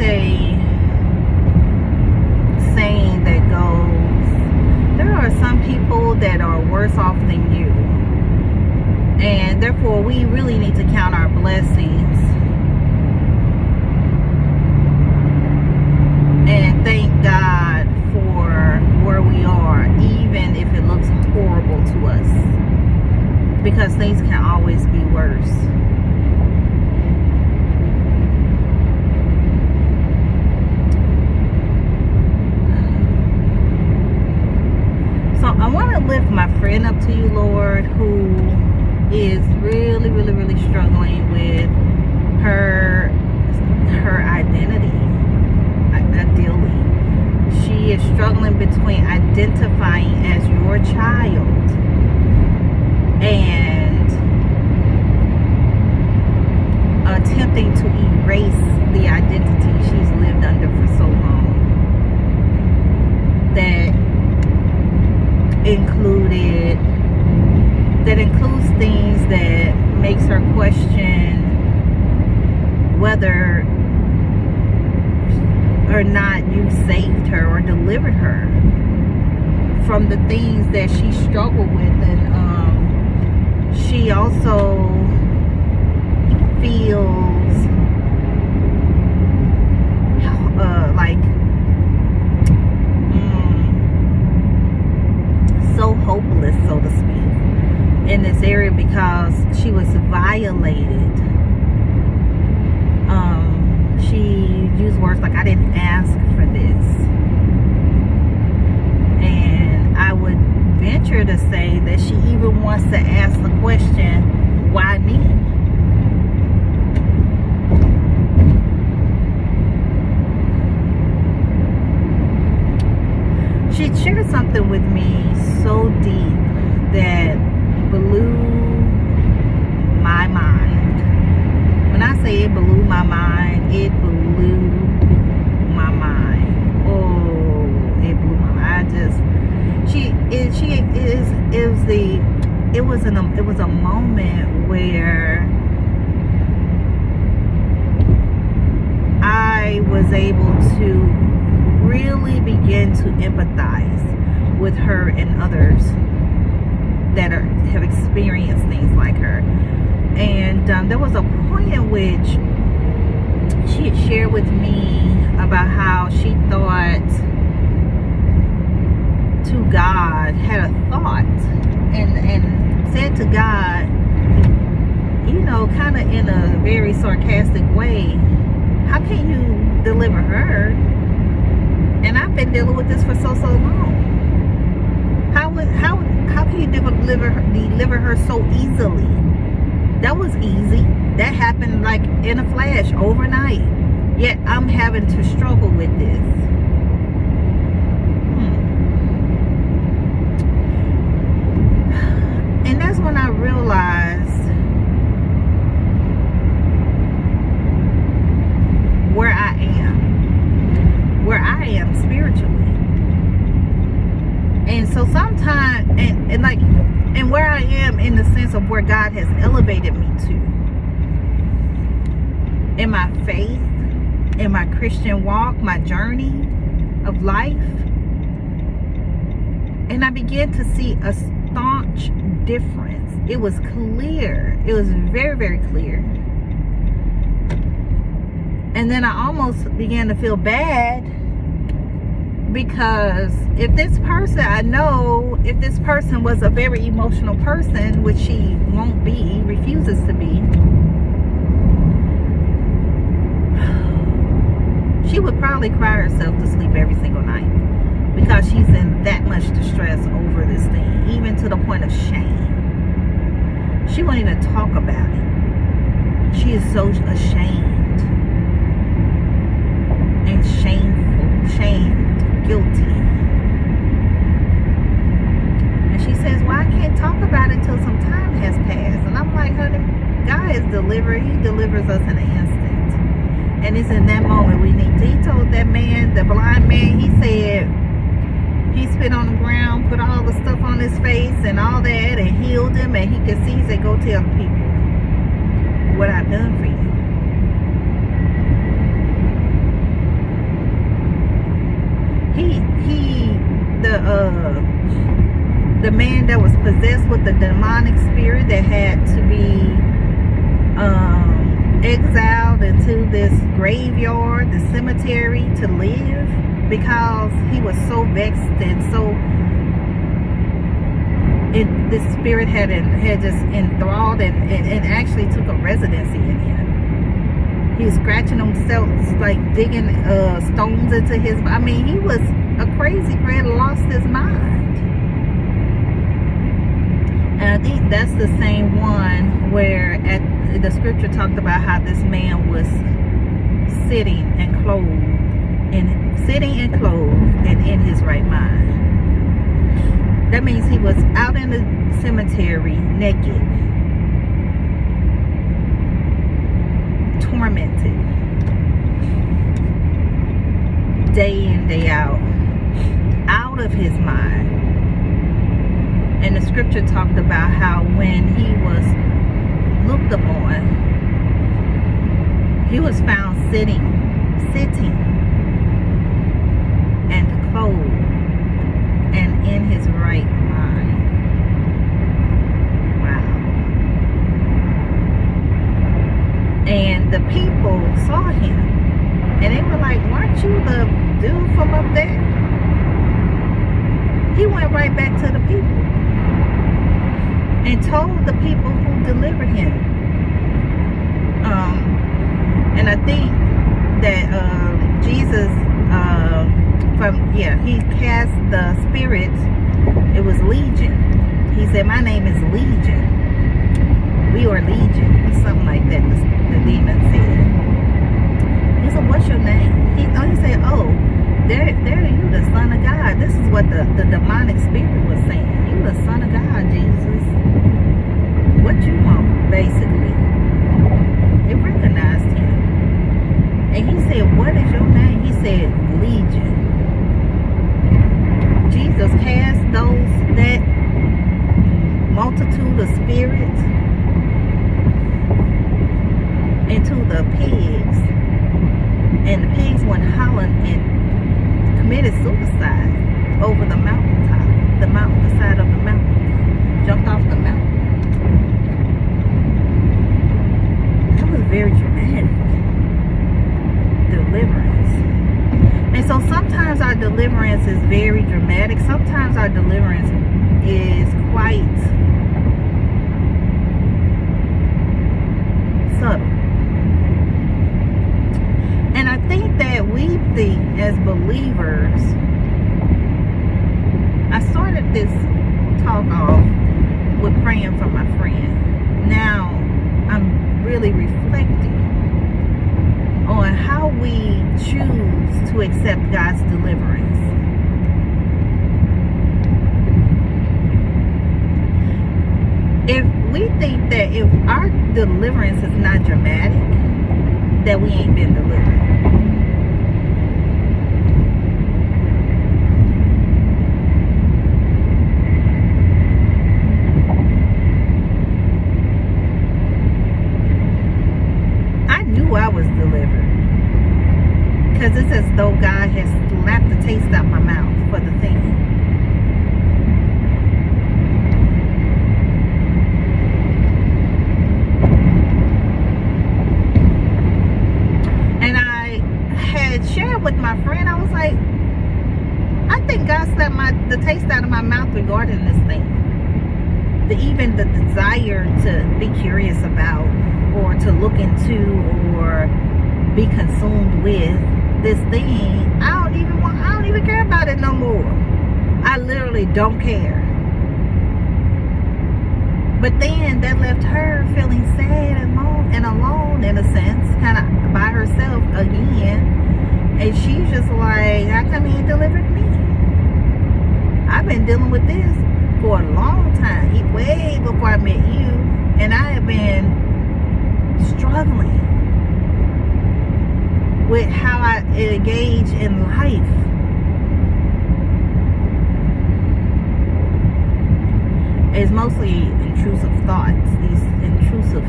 a saying that goes, there are some people that are worse off than you, and therefore we really need to count our blessings and thank God for where we are, even if it looks horrible to us, because things can always be worse. So I want to lift my friend up to you, Lord, who is really, really, really struggling with her identity. Ideally, she is struggling between identifying as your child and attempting to erase the identity she's lived under for so long. That includes things that makes her question whether or not you saved her or delivered her from the things that she struggled with. And she also feels like so hopeless, so to speak, in this area because she was violated. She used words like, I didn't ask for this. And I would venture to say that she even wants to ask the question, why me? She shared something with me so deep that blew my mind. When I say it blew my mind, it blew my mind. Oh, it blew my mind. It was a moment where I was able to really begin to empathize with her and others that have experienced things like her. And there was a point in which she had shared with me about how she thought to God, had a thought and said to God, you know, kind of in a very sarcastic way, how can you deliver her? And I've been dealing with this for so long. How can you deliver her so easily? That was easy. That happened like in a flash, overnight. Yet I'm having to struggle with this. And that's when I realized where I am spiritually. And so sometimes, and where I am in the sense of where God has elevated me to in my faith, in my Christian walk, my journey of life. And I began to see a staunch difference. It was clear. It was very, very clear. And then I almost began to feel bad, because if this person, I know if this person was a very emotional person, which she won't be, refuses to be, she would probably cry herself to sleep every single night, because she's in that much distress over this thing, even to the point of shame. She won't even talk about it. She is so ashamed and shamed, guilty. And she says, well, I can't talk about it till some time has passed. And I'm like, honey, God is delivered. He delivers us in an instant. And it's in that moment we need to. He told that man, the blind man, he said, he spit on the ground, put all the stuff on his face and all that, and healed him. And he could see, he said, go tell the people what I've done for you. the man that was possessed with the demonic spirit that had to be exiled into this graveyard, the cemetery, to live, because he was so vexed and so this spirit had just enthralled and actually took a residency in him. He was scratching himself, like digging stones into his, I mean, he was a crazy man, lost his mind. And I think that's the same one where the scripture talked about how this man was sitting and clothed and in his right mind. That means he was out in the cemetery naked, tormented, day in, day out of his mind. And the scripture talked about how when he was looked upon, he was found sitting and clothed and in his right mind. Wow. And the people saw him and they were like, weren't you the dude from up there? He went right back to the people and told the people who delivered him. And I think that Jesus he cast the spirits. It was Legion. He said, my name is Legion. We are Legion. Something like that, the demon said. He said, what's your name? He said, oh, there you, the Son of God. This is what the demonic spirit was saying. You the Son of God, Jesus. What you want, basically. It recognized him. And he said, what is your name? He said, Legion. Jesus cast that multitude of spirits into the pigs. And the pigs went howling and committed suicide over the mountaintop, the side of the mountain. Jumped off the mountain. That was very dramatic. Deliverance. And so sometimes our deliverance is very dramatic. Sometimes our deliverance is quite subtle. And I think that we think as believers, I started this talk off with praying for my friend. Now I'm really reflecting on how we choose to accept God's deliverance. If we think that if our deliverance is not dramatic, that we ain't been delivered. I was delivered, because it's as though God has slapped the taste out my mouth for the thing. And I had shared with my friend, I was like, I think God slapped the taste out of my mouth regarding this thing. Even the desire to be curious about, or to look into, or be consumed with this thing. I don't even care about it no more. I literally don't care. But then that left her feeling sad and alone in a sense, kind of by herself again. And she's just like, how come he ain't delivered me? I've been dealing with this for a long time, way before I met you, and I have been struggling with how I engage in life. It's mostly intrusive thoughts. These intrusive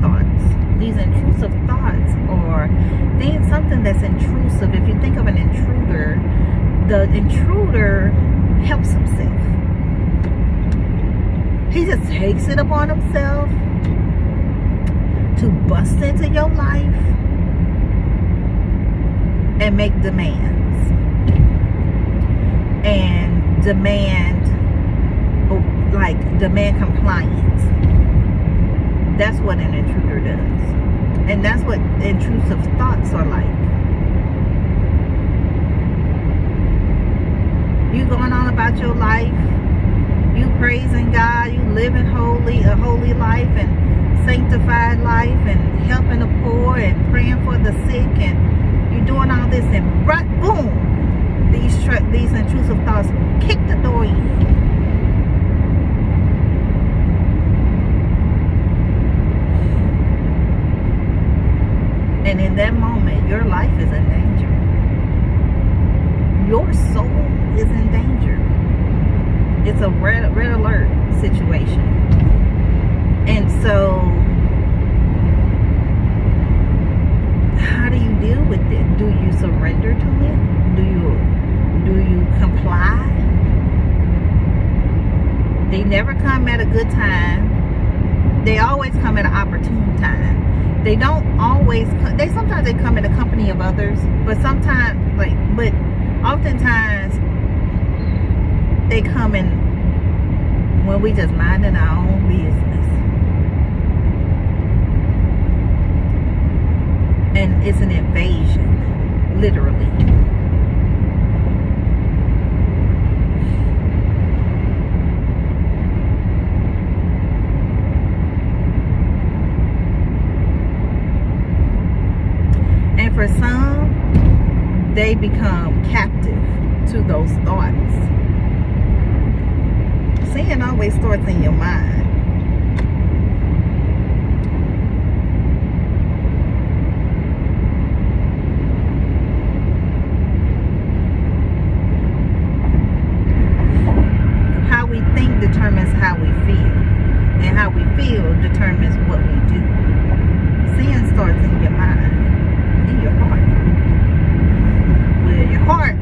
thoughts. These intrusive thoughts, or something that's intrusive. If you think of an intruder, the intruder helps himself. He just takes it upon himself to bust into your life and make demands. And demand compliance. That's what an intruder does. And that's what intrusive thoughts are like. You going on about your life, you praising God, you living a holy life and sanctified life and helping the poor and praying for the sick, and you doing all this, and boom, these intrusive thoughts kick the door in. And in that moment, your life is in danger. Your soul is in danger. It's a red alert situation. And so, how do you deal with it? Do you surrender to it? Do you comply? They never come at a good time. They always come at an opportune time. They don't always come, sometimes they come in the company of others, but oftentimes they come in when we just minding our own business. And it's an invasion, literally. And for some, they become captive to those thoughts. Sin always starts in your mind. How we think determines how we feel, and how we feel determines what we do. Sin starts in your mind. In your heart. Well, your heart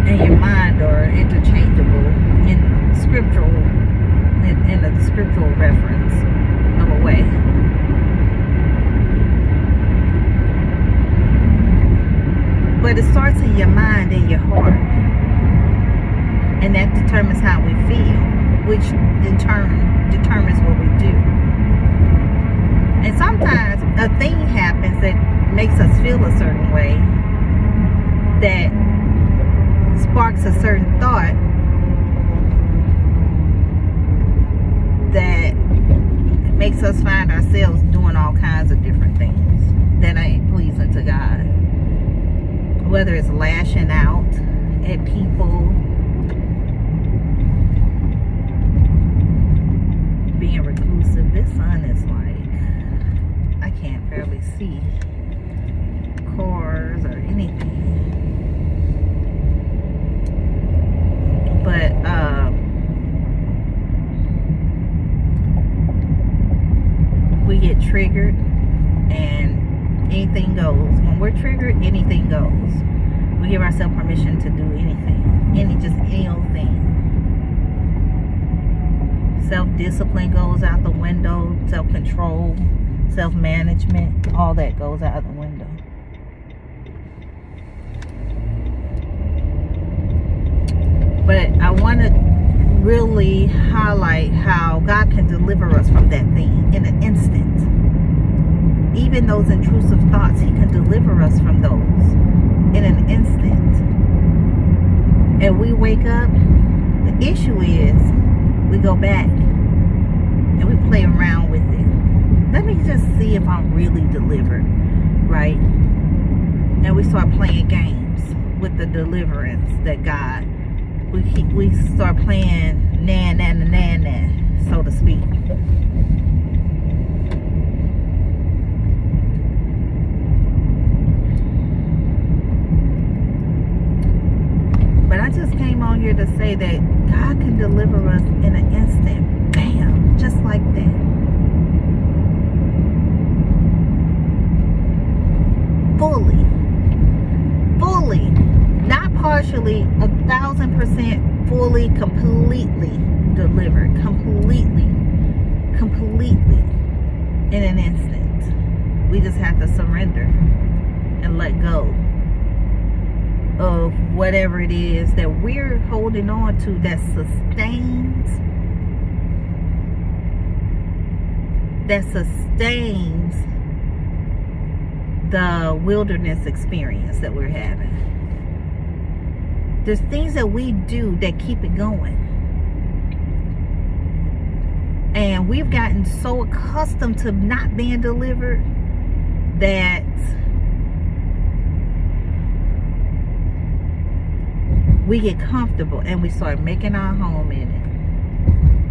and your mind are interchangeable in a scriptural reference of a way. But it starts in your mind and your heart, and that determines how we feel, which in turn determines what we do. And sometimes a thing happens that makes us feel a certain way, that sparks a certain thought that makes us find ourselves doing all kinds of different things that ain't pleasing to God. Whether it's lashing out at people, being reclusive. This sun is like, I can't barely see cars or anything. But we get triggered and anything goes. When we're triggered, anything goes. We give ourselves permission to do anything, any old thing. Self-discipline goes out the window. Self-control, self-management, all that goes out the window. But I want to really highlight how God can deliver us from that thing in an instant. Even those intrusive thoughts, He can deliver us from those in an instant. And we wake up. The issue is we go back and we play around with it. Let me just see if I'm really delivered, right? And we start playing games with the deliverance that God. We start playing na, so to speak. But I just came on here to say that God can deliver us in an instant. Bam, just like that. Fully. 100% fully, completely delivered. Completely in an instant. We just have to surrender and let go of whatever it is that we're holding on to that sustains the wilderness experience that we're having. There's things that we do that keep it going. And we've gotten so accustomed to not being delivered that we get comfortable and we start making our home in it.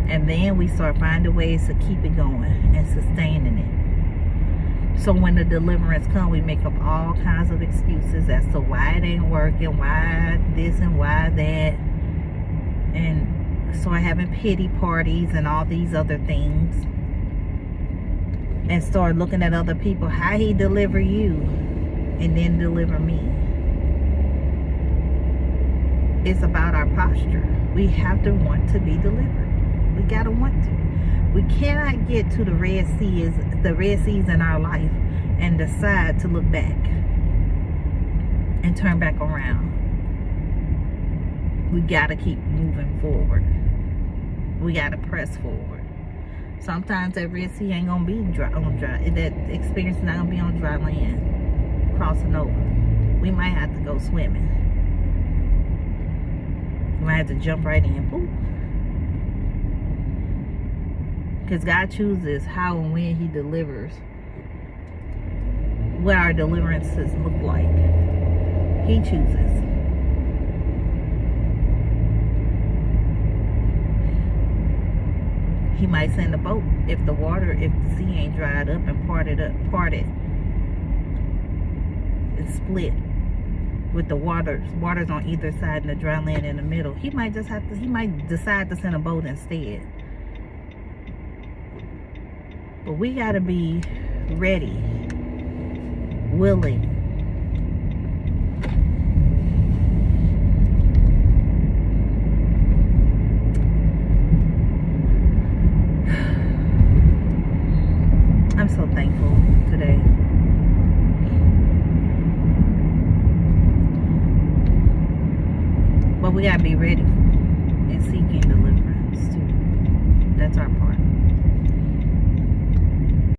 And then we start finding ways to keep it going and sustaining it. So when the deliverance comes, we make up all kinds of excuses as to why it ain't working, why this and why that. And start having pity parties and all these other things. And start looking at other people, how he deliver you and then deliver me. It's about our posture. We have to want to be delivered. We gotta want to. We cannot get to the Red Seas in our life and decide to look back and turn back around. We gotta keep moving forward. We gotta press forward. Sometimes that Red Sea ain't gonna be dry. That experience is not gonna be on dry land, crossing over. We might have to go swimming. We might have to jump right in. Boop. Because God chooses how and when he delivers, what our deliverances look like. He chooses. He might send a boat if the sea ain't dried up and parted and split with the waters on either side and the dry land in the middle. He might decide to send a boat instead. But we gotta be ready, willing. I'm so thankful today. But we gotta be ready and seeking deliverance too. That's our part.